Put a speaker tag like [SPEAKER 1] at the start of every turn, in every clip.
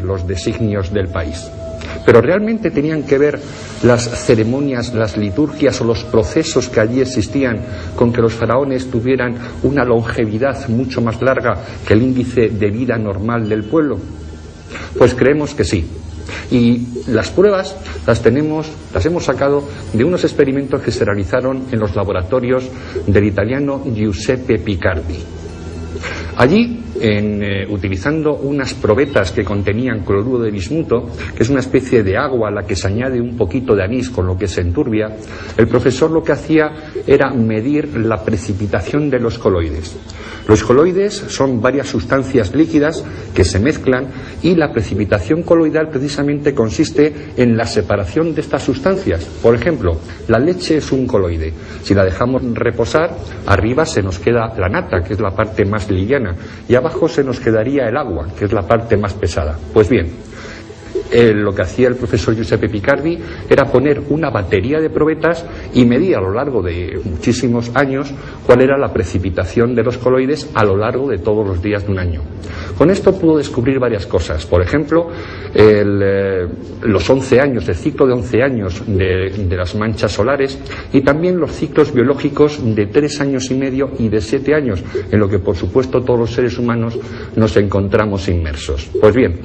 [SPEAKER 1] los designios del país. Pero ¿realmente tenían que ver las ceremonias, las liturgias o los procesos que allí existían con que los faraones tuvieran una longevidad mucho más larga que el índice de vida normal del pueblo? Pues creemos que sí. Y las pruebas las hemos sacado de unos experimentos que se realizaron en los laboratorios del italiano Giuseppe Picardi. Allí, utilizando unas probetas que contenían cloruro de bismuto, que es una especie de agua a la que se añade un poquito de anís con lo que se enturbia, el profesor lo que hacía era medir la precipitación de los coloides. Los coloides son varias sustancias líquidas que se mezclan y la precipitación coloidal precisamente consiste en la separación de estas sustancias. Por ejemplo, la leche es un coloide. Si la dejamos reposar, arriba se nos queda la nata, que es la parte más liviana, y abajo se nos quedaría el agua, que es la parte más pesada. Pues bien, lo que hacía el profesor Giuseppe Picardi era poner una batería de probetas y medir a lo largo de muchísimos años cuál era la precipitación de los coloides a lo largo de todos los días de un año. Con esto pudo descubrir varias cosas. Por ejemplo, los 11 años, el ciclo de 11 años de las manchas solares, y también los ciclos biológicos de 3 años y medio y de 7 años, en lo que por supuesto todos los seres humanos nos encontramos inmersos. Pues bien,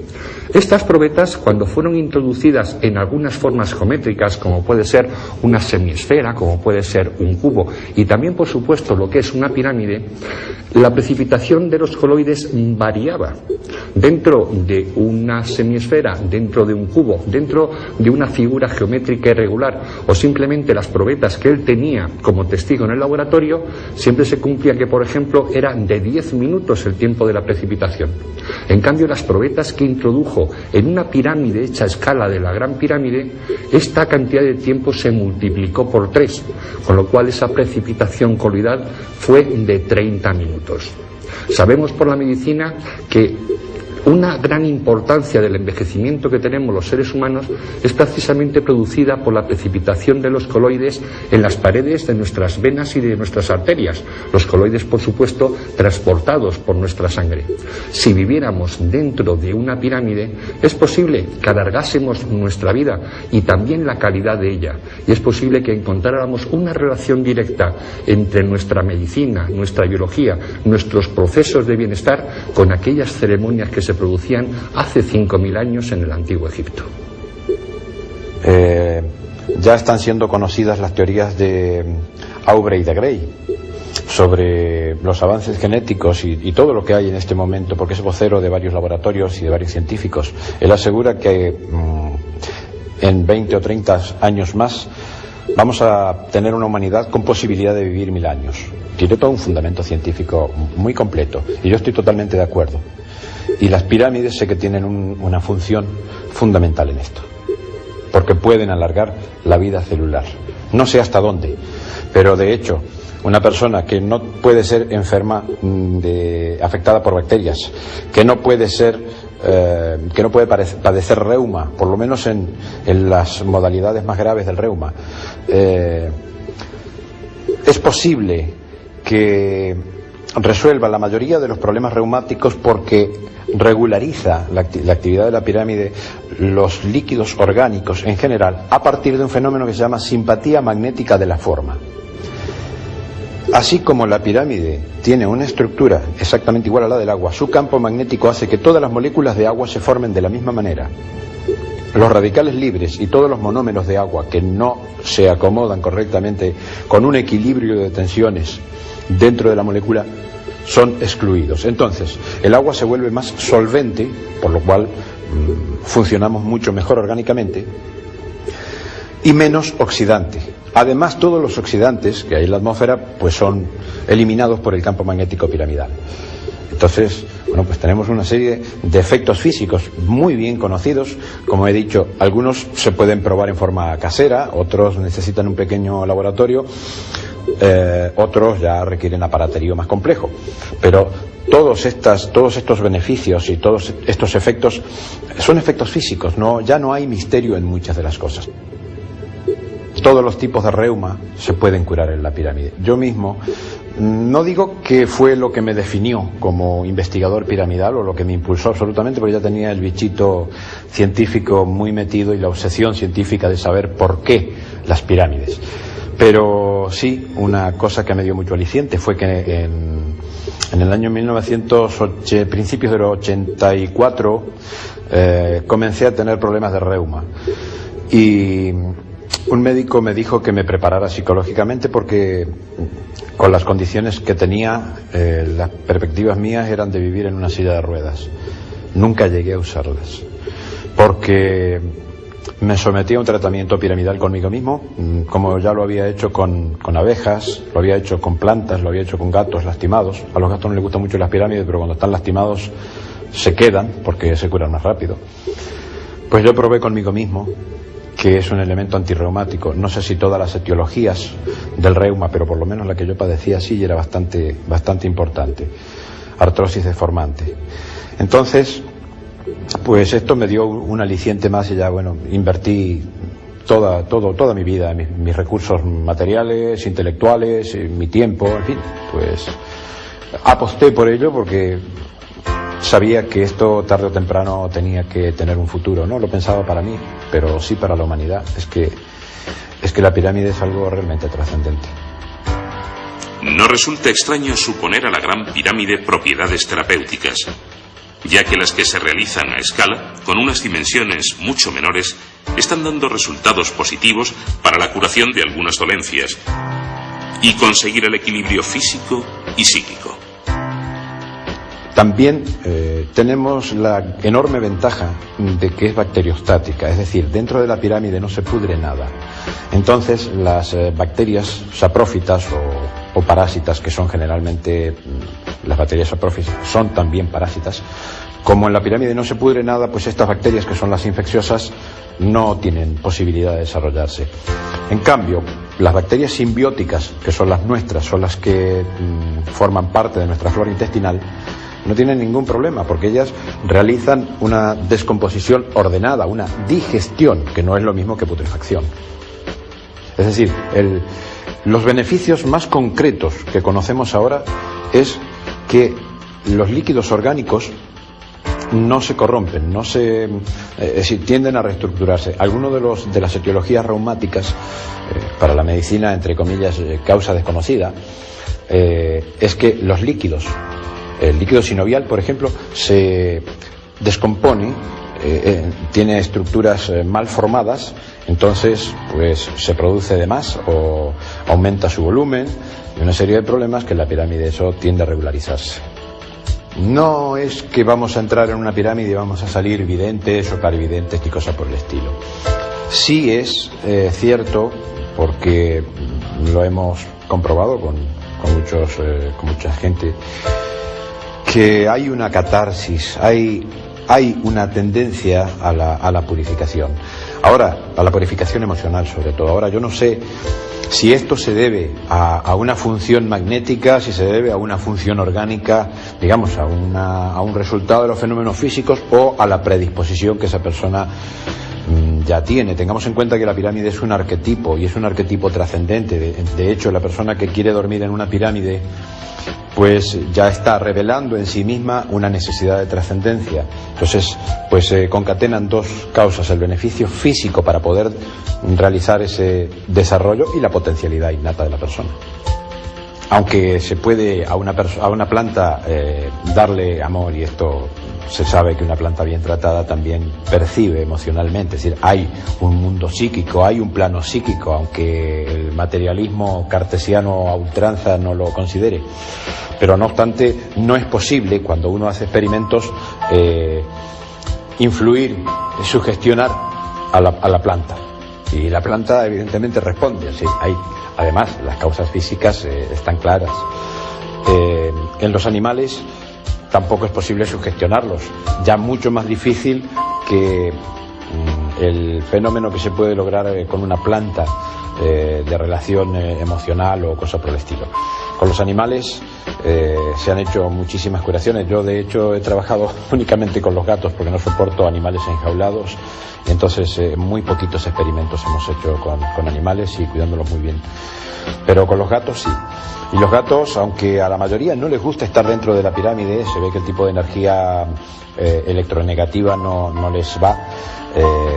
[SPEAKER 1] estas probetas, cuando fueron introducidas en algunas formas geométricas, como puede ser una semiesfera, como puede ser un cubo, y también por supuesto lo que es una pirámide, la precipitación de los coloides variaba dentro de una semiesfera, dentro de un cubo, dentro de una figura geométrica irregular, o simplemente las probetas que él tenía como testigo en el laboratorio. Siempre se cumplía que, por ejemplo, era de 10 minutos el tiempo de la precipitación. En cambio, las probetas que introdujo en una pirámide hecha a escala de la Gran Pirámide, esta cantidad de tiempo se multiplicó por 3, con lo cual esa precipitación coloidal fue de 30 minutos. Sabemos por la medicina que una gran importancia del envejecimiento que tenemos los seres humanos es precisamente producida por la precipitación de los coloides en las paredes de nuestras venas y de nuestras arterias. Los coloides, por supuesto, transportados por nuestra sangre. Si viviéramos dentro de una pirámide, es posible que alargásemos nuestra vida y también la calidad de ella. Y es posible que encontráramos una relación directa entre nuestra medicina, nuestra biología, nuestros procesos de bienestar con aquellas ceremonias que se producían hace 5.000 años en el antiguo Egipto.
[SPEAKER 2] Ya están siendo conocidas las teorías de Aubrey de Grey sobre los avances genéticos y todo lo que hay en este momento, porque es vocero de varios laboratorios y de varios científicos. Él asegura que en 20 o 30 años más vamos a tener una humanidad con posibilidad de vivir 1000 años. Tiene todo un fundamento científico muy completo y yo estoy totalmente de acuerdo. Y las pirámides sé que tienen una función fundamental en esto, porque pueden alargar la vida celular. No sé hasta dónde, pero de hecho, una persona que no puede ser enferma, afectada por bacterias, que no puede padecer reuma, por lo menos en las modalidades más graves del reuma, es posible que resuelva la mayoría de los problemas reumáticos porque regulariza la actividad de la pirámide, los líquidos orgánicos en general, a partir de un fenómeno que se llama simpatía magnética de la forma. Así como la pirámide tiene una estructura exactamente igual a la del agua, su campo magnético hace que todas las moléculas de agua se formen de la misma manera. Los radicales libres y todos los monómeros de agua que no se acomodan correctamente con un equilibrio de tensiones dentro de la molécula son excluidos. Entonces, el agua se vuelve más solvente, por lo cual funcionamos mucho mejor orgánicamente, y menos oxidante. Además, todos los oxidantes que hay en la atmósfera pues son eliminados por el campo magnético piramidal. Entonces, bueno, pues tenemos una serie de efectos físicos muy bien conocidos. Como he dicho, algunos se pueden probar en forma casera, otros necesitan un pequeño laboratorio, otros ya requieren aparaterío más complejo. Pero todos estos beneficios y todos estos efectos son efectos físicos, ya no hay misterio en muchas de las cosas. Todos los tipos de reuma se pueden curar en la pirámide. Yo mismo no digo que fue lo que me definió como investigador piramidal o lo que me impulsó absolutamente, porque ya tenía el bichito científico muy metido y la obsesión científica de saber por qué las pirámides. Pero sí, una cosa que me dio mucho aliciente fue que en el año 1908, principios del 84, comencé a tener problemas de reuma. Y un médico me dijo que me preparara psicológicamente porque con las condiciones que tenía, las perspectivas mías eran de vivir en una silla de ruedas. Nunca llegué a usarlas, porque me sometí a un tratamiento piramidal conmigo mismo, como ya lo había hecho con abejas, lo había hecho con plantas, lo había hecho con gatos lastimados. A los gatos no les gustan mucho las pirámides, pero cuando están lastimados se quedan porque se curan más rápido. Pues yo probé conmigo mismo, que es un elemento antirreumático. No sé si todas las etiologías del reuma, pero por lo menos la que yo padecía sí, y era bastante importante. Artrosis deformante. Entonces, pues esto me dio un aliciente más y ya, bueno, invertí toda mi vida, mis recursos materiales, intelectuales, mi tiempo, en fin, pues aposté por ello porque sabía que esto tarde o temprano tenía que tener un futuro. No lo pensaba para mí, pero sí para la humanidad. Es que la pirámide es algo realmente trascendente.
[SPEAKER 3] No resulta extraño suponer a la Gran Pirámide propiedades terapéuticas, ya que las que se realizan a escala, con unas dimensiones mucho menores, están dando resultados positivos para la curación de algunas dolencias y conseguir el equilibrio físico y psíquico.
[SPEAKER 2] También tenemos la enorme ventaja de que es bacteriostática, es decir, dentro de la pirámide no se pudre nada. Entonces las bacterias saprófitas o parásitas, que son generalmente, las bacterias saprófitas son también parásitas, como en la pirámide no se pudre nada, pues estas bacterias, que son las infecciosas, no tienen posibilidad de desarrollarse. En cambio, las bacterias simbióticas, que son las nuestras, son las que forman parte de nuestra flora intestinal, no tienen ningún problema, porque ellas realizan una descomposición ordenada, una digestión, que no es lo mismo que putrefacción. Es decir, los beneficios más concretos que conocemos ahora es que los líquidos orgánicos no se corrompen, tienden a reestructurarse. Algunos de las etiologías reumáticas, para la medicina, entre comillas, causa desconocida, es que los líquidos, el líquido sinovial, por ejemplo, se descompone, tiene estructuras mal formadas, entonces pues se produce de más o aumenta su volumen, y una serie de problemas que en la pirámide eso tiende a regularizarse. No es que vamos a entrar en una pirámide y vamos a salir videntes o clarividentes ni cosa por el estilo. Sí es cierto, porque lo hemos comprobado con mucha gente, que hay una catarsis, hay una tendencia a la purificación. Ahora, a la purificación emocional sobre todo. Ahora, yo no sé si esto se debe a una función magnética, si se debe a una función orgánica, digamos, a un resultado de los fenómenos físicos, o a la predisposición que esa persona ya tiene. Tengamos en cuenta que la pirámide es un arquetipo, y es un arquetipo trascendente. De hecho, la persona que quiere dormir en una pirámide pues ya está revelando en sí misma una necesidad de trascendencia. Entonces, pues se concatenan dos causas: el beneficio físico para poder realizar ese desarrollo y la potencialidad innata de la persona. Aunque se puede a una planta darle amor, y esto se sabe que una planta bien tratada también percibe emocionalmente, es decir, hay un mundo psíquico, hay un plano psíquico, aunque el materialismo cartesiano a ultranza no lo considere. Pero no obstante, no es posible, cuando uno hace experimentos, influir, sugestionar a la planta. Y la planta evidentemente responde. Así, además, las causas físicas están claras. En los animales tampoco es posible sugestionarlos. Ya mucho más difícil que el fenómeno que se puede lograr con una planta de relación emocional o cosa por el estilo. Con los animales se han hecho muchísimas curaciones. Yo, de hecho, he trabajado únicamente con los gatos porque no soporto animales enjaulados. Entonces, muy poquitos experimentos hemos hecho con animales y cuidándolos muy bien. Pero con los gatos sí. Y los gatos, aunque a la mayoría no les gusta estar dentro de la pirámide, se ve que el tipo de energía electronegativa no les va.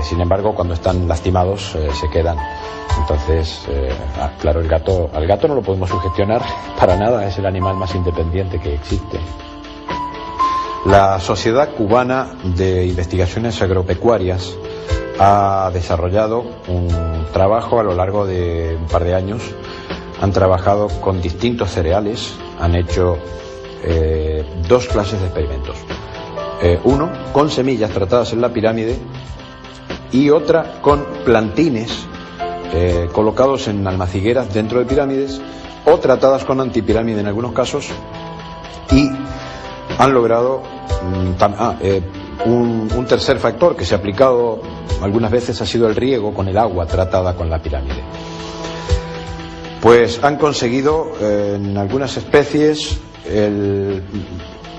[SPEAKER 2] Sin embargo, cuando están lastimados se quedan. Entonces, claro, al gato no lo podemos sugestionar para nada, es el animal más independiente que existe. La Sociedad Cubana de Investigaciones Agropecuarias ha desarrollado un trabajo a lo largo de un par de años. Han trabajado con distintos cereales, han hecho 2 clases de experimentos. Uno con semillas tratadas en la pirámide y otra con plantines colocados en almacigueras dentro de pirámides o tratadas con antipirámide en algunos casos, y han logrado un tercer factor que se ha aplicado algunas veces, ha sido el riego con el agua tratada con la pirámide. Pues han conseguido en algunas especies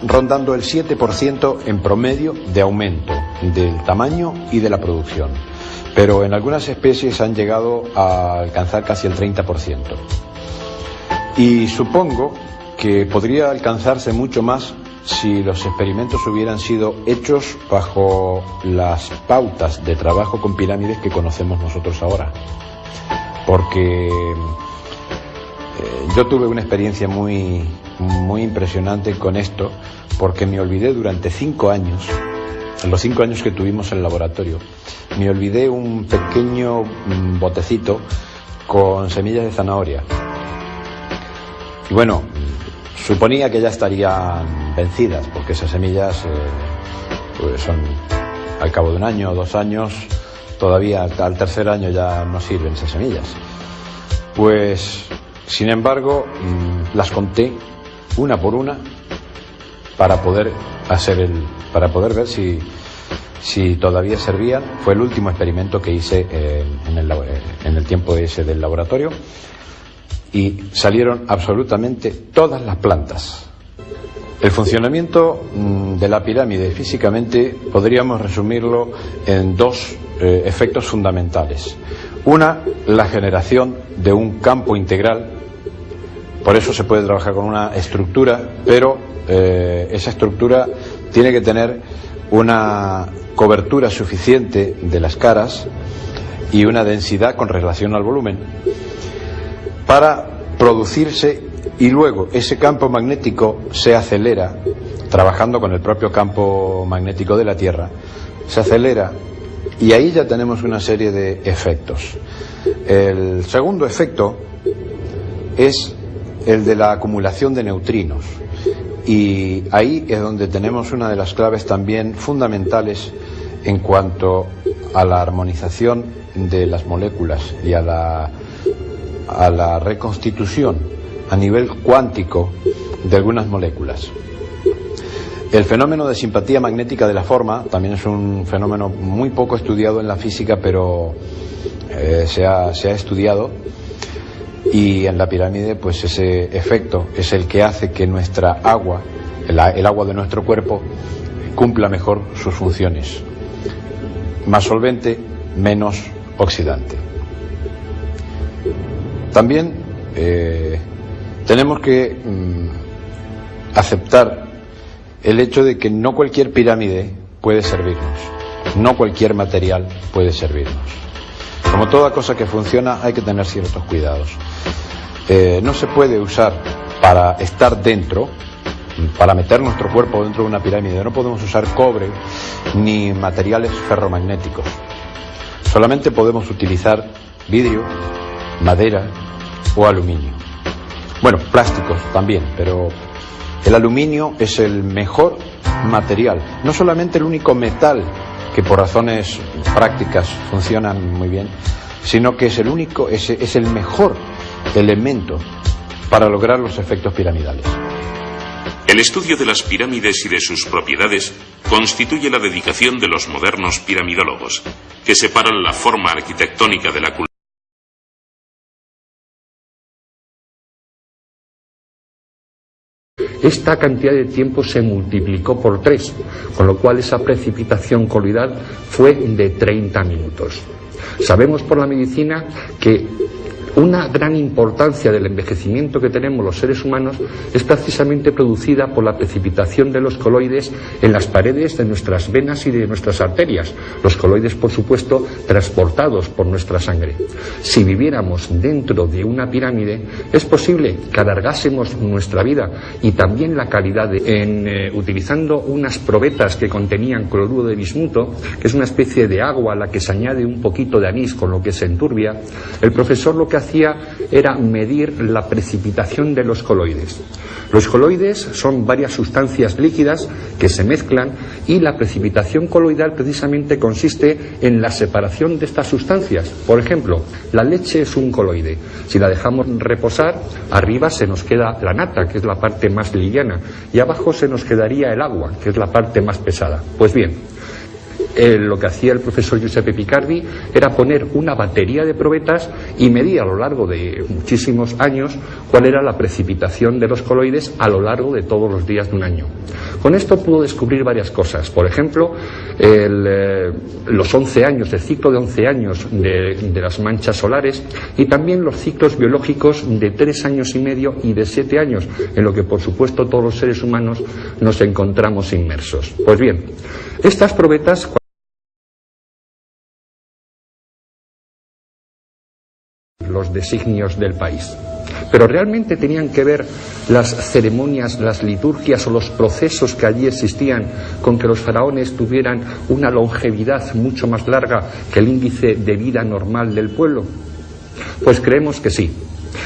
[SPEAKER 2] rondando el 7% en promedio de aumento del tamaño y de la producción, pero en algunas especies han llegado a alcanzar casi el 30%. Y supongo que podría alcanzarse mucho más si los experimentos hubieran sido hechos bajo las pautas de trabajo con pirámides que conocemos nosotros ahora. Porque yo tuve una experiencia muy impresionante con esto, porque me olvidé durante 5 años, en los 5 años que tuvimos en el laboratorio, me olvidé un pequeño botecito con semillas de zanahoria. Y bueno, suponía que ya estarían vencidas, porque esas semillas pues son al cabo de 1 año o 2 años, todavía al tercer año ya no sirven esas semillas. Pues, sin embargo, las conté una por una para poder ver si todavía servían. Fue el último experimento que hice en el tiempo ese del laboratorio, y salieron absolutamente todas las plantas. El funcionamiento de la pirámide físicamente podríamos resumirlo en 2 efectos fundamentales. Una, la generación de un campo integral. Por eso se puede trabajar con una estructura, pero esa estructura tiene que tener una cobertura suficiente de las caras y una densidad con relación al volumen para producirse, y luego ese campo magnético se acelera trabajando con el propio campo magnético de la Tierra, se acelera, y ahí ya tenemos una serie de efectos. El segundo efecto es el de la acumulación de neutrinos, y ahí es donde tenemos una de las claves también fundamentales en cuanto a la armonización de las moléculas y a la reconstitución a nivel cuántico de algunas moléculas. El fenómeno de simpatía magnética de la forma también es un fenómeno muy poco estudiado en la física, pero se ha estudiado, y en la pirámide pues ese efecto es el que hace que nuestra agua, el agua de nuestro cuerpo, cumpla mejor sus funciones: más solvente, menos oxidante. También tenemos que aceptar el hecho de que no cualquier pirámide puede servirnos, no cualquier material puede servirnos. Como toda cosa que funciona, hay que tener ciertos cuidados. No se puede usar para estar dentro, para meter nuestro cuerpo dentro de una pirámide. No podemos usar cobre ni materiales ferromagnéticos. Solamente podemos utilizar vidrio, madera o aluminio. Bueno, plásticos también, pero el aluminio es el mejor material, no solamente el único metal que por razones prácticas funcionan muy bien, sino que es el mejor elemento para lograr los efectos piramidales.
[SPEAKER 3] El estudio de las pirámides y de sus propiedades constituye la dedicación de los modernos piramidólogos, que separan la forma arquitectónica de la cultura
[SPEAKER 1] esta cantidad de tiempo se multiplicó por 3, con lo cual esa precipitación coloidal fue de 30 minutos. Sabemos por la medicina que una gran importancia del envejecimiento que tenemos los seres humanos es precisamente producida por la precipitación de los coloides en las paredes de nuestras venas y de nuestras arterias. Los coloides, por supuesto, transportados por nuestra sangre. Si viviéramos dentro de una pirámide, es posible que alargásemos nuestra vida y también la calidad utilizando unas probetas que contenían cloruro de bismuto, que es una especie de agua a la que se añade un poquito de anís, con lo que se enturbia. El profesor lo que hacía era medir la precipitación de los coloides. Los coloides son varias sustancias líquidas que se mezclan y la precipitación coloidal precisamente consiste en la separación de estas sustancias. Por ejemplo, la leche es un coloide. Si la dejamos reposar, arriba se nos queda la nata, que es la parte más liviana, y abajo se nos quedaría el agua, que es la parte más pesada. Pues bien, lo que hacía el profesor Giuseppe Picardi era poner una batería de probetas y medir a lo largo de muchísimos años cuál era la precipitación de los coloides a lo largo de todos los días de un año. Con esto pudo descubrir varias cosas. Por ejemplo, los 11 años, el ciclo de 11 años de las manchas solares, y también los ciclos biológicos de 3 años y medio y de 7 años, en lo que por supuesto todos los seres humanos nos encontramos inmersos. Pues bien, estas probetas los designios del país, pero realmente tenían que ver las ceremonias, las liturgias o los procesos que allí existían con que los faraones tuvieran una longevidad mucho más larga que el índice de vida normal del pueblo. Pues creemos que sí.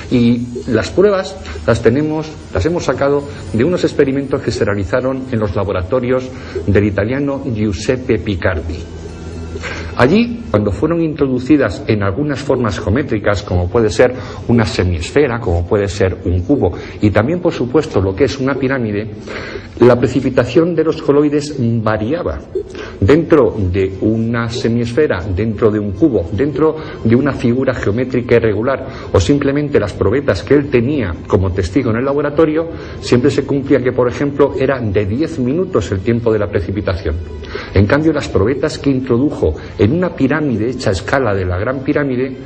[SPEAKER 1] Y las pruebas las hemos sacado de unos experimentos que se realizaron en los laboratorios del italiano Giuseppe Picardi. Allí, cuando fueron introducidas en algunas formas geométricas, como puede ser una semiesfera, como puede ser un cubo, y también, por supuesto, lo que es una pirámide, la precipitación de los coloides variaba. Dentro de una semiesfera, dentro de un cubo, dentro de una figura geométrica irregular, o simplemente las probetas que él tenía como testigo en el laboratorio, siempre se cumplía que, por ejemplo, era de 10 minutos el tiempo de la precipitación. En cambio, las probetas que introdujo en una pirámide hecha a escala de la Gran Pirámide